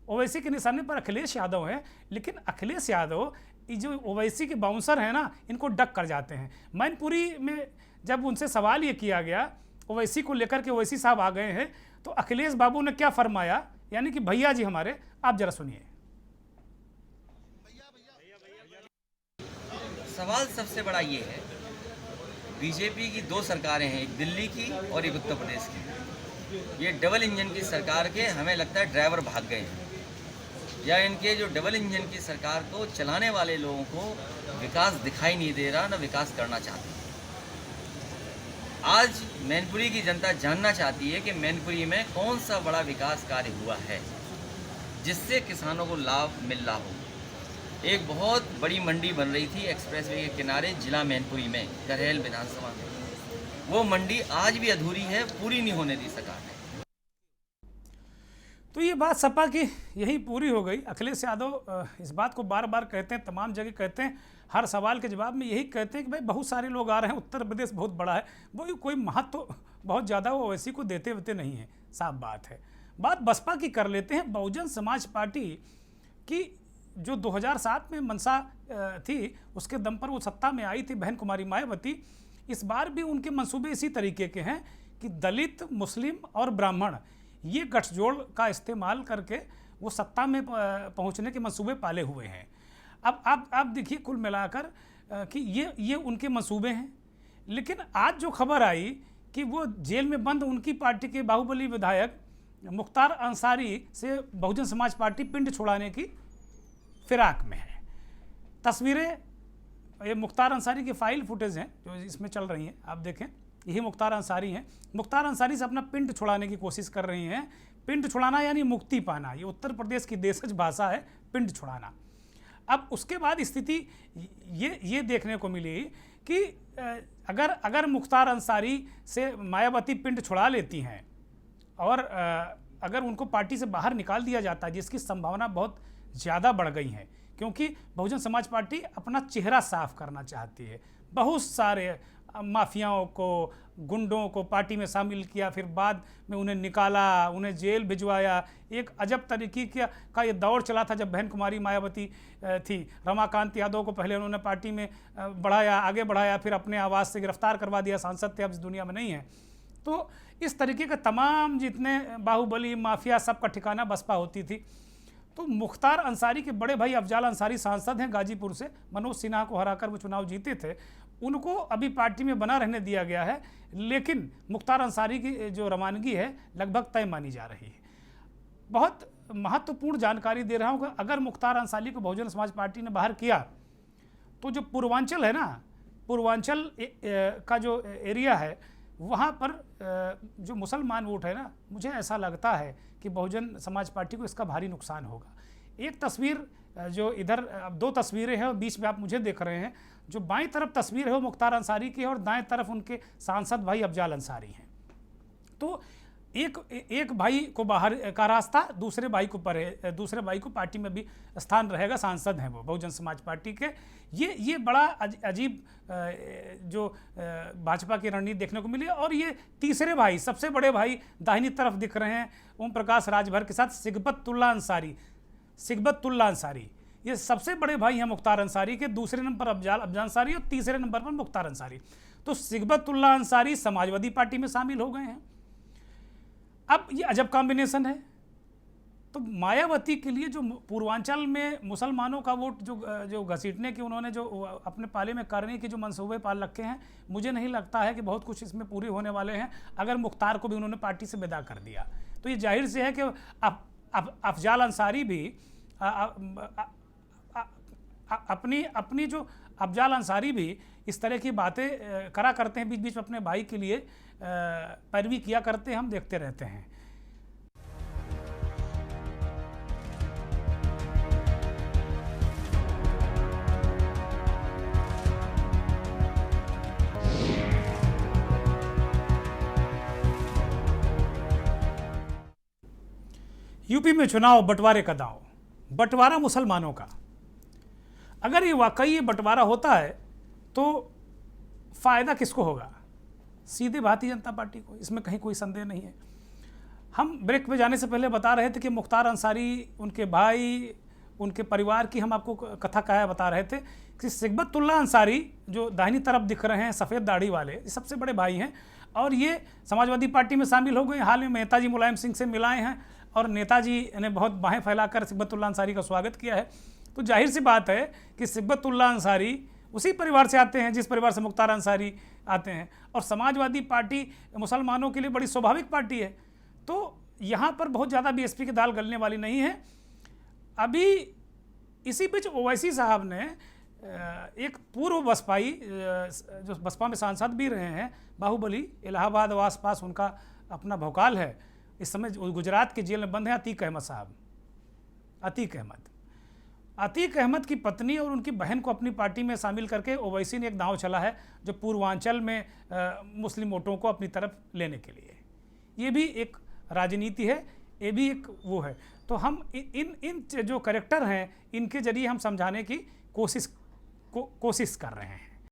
ओवैसी के निशाने पर अखिलेश यादव हैं, लेकिन अखिलेश यादव ये जो ओवैसी के बाउंसर हैं ना, इनको डक कर जाते हैं। मैनपुरी में जब उनसे सवाल ये किया गया ओवैसी को लेकर के, ओवैसी साहब आ गए हैं, तो अखिलेश बाबू ने क्या फरमाया, यानी कि भैया जी हमारे, आप जरा सुनिए। सवाल सबसे बड़ा ये है, बीजेपी की 2 सरकारें हैं, एक दिल्ली की और एक उत्तर प्रदेश की। ये डबल इंजन की सरकार के हमें लगता है ड्राइवर भाग गए हैं, या इनके जो डबल इंजन की सरकार को चलाने वाले लोगों को विकास दिखाई नहीं दे रहा, ना विकास करना चाहते। आज मैनपुरी की जनता जानना चाहती है कि मैनपुरी में कौन सा बड़ा विकास कार्य हुआ है जिससे किसानों को लाभ मिल रहा हो। एक बहुत बड़ी मंडी बन रही थी एक्सप्रेसवे के किनारे जिला मैनपुरी में, करहेल विधानसभा में। वो मंडी आज भी अधूरी है, पूरी नहीं होने दी सरकार ने। तो ये बात सपा की यही पूरी हो गई। अखिलेश यादव इस बात को बार बार कहते हैं, तमाम जगह कहते हैं, हर सवाल के जवाब में यही कहते हैं कि भाई बहुत सारे लोग आ रहे हैं, उत्तर प्रदेश बहुत बड़ा है, वो कोई महत्व तो बहुत ज़्यादा वो ओवैसी को देते होते नहीं है, साफ बात है। बात बसपा की कर लेते हैं। बहुजन समाज पार्टी की जो 2007 में मनसा थी, उसके दम पर वो सत्ता में आई थी बहन कुमारी मायावती। इस बार भी उनके मंसूबे इसी तरीके के हैं कि दलित, मुस्लिम और ब्राह्मण, ये गठजोड़ का इस्तेमाल करके वो सत्ता में पहुंचने के मंसूबे पाले हुए हैं। अब आप देखिए कुल मिलाकर कि ये उनके मंसूबे हैं। लेकिन आज जो खबर आई कि वो जेल में बंद उनकी पार्टी के बाहुबली विधायक मुख्तार अंसारी से बहुजन समाज पार्टी पिंड छुड़ाने की फिराक में है। तस्वीरें ये मुख्तार अंसारी की फाइल फुटेज हैं जो इसमें चल रही हैं, आप देखें, यही मुख्तार अंसारी हैं। मुख्तार अंसारी से अपना पिंड छुड़ाने की कोशिश कर रही हैं। पिंड छुड़ाना यानी मुक्ति पाना, ये उत्तर प्रदेश की देशज भाषा है, पिंड छुड़ाना। अब उसके बाद स्थिति ये देखने को मिली कि अगर मुख्तार अंसारी से मायावती पिंड छुड़ा लेती हैं और अगर उनको पार्टी से बाहर निकाल दिया जाता है, जिसकी संभावना बहुत ज़्यादा बढ़ गई है, क्योंकि बहुजन समाज पार्टी अपना चेहरा साफ करना चाहती है। बहुत सारे माफियाओं को, गुंडों को पार्टी में शामिल किया, फिर बाद में उन्हें निकाला, उन्हें जेल भिजवाया। एक अजब तरीके का ये दौर चला था जब बहन कुमारी मायावती थी। रमाकांत यादव को पहले उन्होंने पार्टी में आगे बढ़ाया, फिर अपने आवास से गिरफ्तार करवा दिया, सांसद थे, अब इस दुनिया में नहीं है। तो इस तरीके का तमाम जितने बाहुबली माफिया, सबका ठिकाना बसपा होती थी। तो मुख्तार अंसारी के बड़े भाई अफजाल अंसारी सांसद हैं गाजीपुर से, मनोज सिन्हा को हराकर वो चुनाव जीते थे, उनको अभी पार्टी में बना रहने दिया गया है। लेकिन मुख्तार अंसारी की जो रवानगी है लगभग तय मानी जा रही है। बहुत महत्वपूर्ण जानकारी दे रहा हूँ कि अगर मुख्तार अंसारी को बहुजन समाज पार्टी ने बाहर किया तो जो पूर्वांचल है ना, पूर्वांचल का जो एरिया है, वहाँ पर जो मुसलमान वोट है ना, मुझे ऐसा लगता है कि बहुजन समाज पार्टी को इसका भारी नुकसान होगा। एक तस्वीर जो इधर, अब 2 तस्वीरें हैं और बीच में आप मुझे देख रहे हैं, जो बाईं तरफ तस्वीर है वो मुख्तार अंसारी की है और दाएं तरफ उनके सांसद भाई अफजाल अंसारी हैं। तो एक भाई को बाहर का रास्ता, दूसरे भाई को पार्टी में भी स्थान रहेगा, सांसद हैं वो बहुजन समाज पार्टी के। ये बड़ा अजीब जो भाजपा की रणनीति देखने को मिली। और ये तीसरे भाई, सबसे बड़े भाई दाहिनी तरफ दिख रहे हैं, ओम प्रकाश राजभर के साथ सिगबतुल्ला अंसारी, ये सबसे बड़े भाई हैं मुख्तार अंसारी के। दूसरे नंबर पर अफजाल अंसारी और तीसरे नंबर पर मुख्तार अंसारी। तो सिगबतुल्ला अंसारी समाजवादी पार्टी में शामिल हो गए हैं। अब ये अजब कॉम्बिनेशन है। तो मायावती के लिए जो पूर्वांचल में मुसलमानों का वोट जो घसीटने की उन्होंने जो अपने पाले में करने की जो मंसूबे पाल रखे हैं, मुझे नहीं लगता है कि बहुत कुछ इसमें पूरे होने वाले हैं। अगर मुख्तार को भी उन्होंने पार्टी से विदा कर दिया तो ये जाहिर से है कि अफजाल अंसारी भी अपनी जो अफजाल अंसारी भी इस तरह की बातें करा करते हैं, बीच बीच में अपने भाई के लिए पैरवी किया करते हैं, हम देखते रहते हैं। यूपी में चुनाव बंटवारे का दांव, बंटवारा मुसलमानों का। अगर ये वाकई ये बंटवारा होता है तो फ़ायदा किसको होगा? सीधे भारतीय जनता पार्टी को, इसमें कहीं कोई संदेह नहीं है। हम ब्रेक पे जाने से पहले बता रहे थे कि मुख्तार अंसारी, उनके भाई, उनके परिवार की हम आपको कथा क्या बता रहे थे कि सिकबतुल्लाह अंसारी जो दाहिनी तरफ दिख रहे हैं सफ़ेद दाढ़ी वाले, ये सबसे बड़े भाई हैं और ये समाजवादी पार्टी में शामिल हो गए। हाल में नेताजी मुलायम सिंह से मिलाए हैं और नेताजी ने बहुत बाहें फैलाकर सिकबतुल्लाह अंसारी का स्वागत किया है। तो जाहिर सी बात है कि सिकबतुल्लाह अंसारी उसी परिवार से आते हैं जिस परिवार से मुख्तार अंसारी आते हैं, और समाजवादी पार्टी मुसलमानों के लिए बड़ी स्वाभाविक पार्टी है। तो यहाँ पर बहुत ज़्यादा बीएसपी की दाल गलने वाली नहीं है। अभी इसी बीच ओवैसी साहब ने एक पूर्व बसपाई जो बसपा में सांसद भी रहे हैं, बाहुबली, इलाहाबाद और आसपास उनका अपना भौकाल है, इस समय गुजरात के जेल में बंद है, अतीक अहमद साहब। अतीक अहमद की पत्नी और उनकी बहन को अपनी पार्टी में शामिल करके ओवैसी ने एक दांव चला है जो पूर्वांचल में मुस्लिम वोटों को अपनी तरफ लेने के लिए। ये भी एक राजनीति है, ये भी एक वो है। तो हम इन जो कैरेक्टर हैं इनके जरिए हम समझाने की कोशिश कर रहे हैं।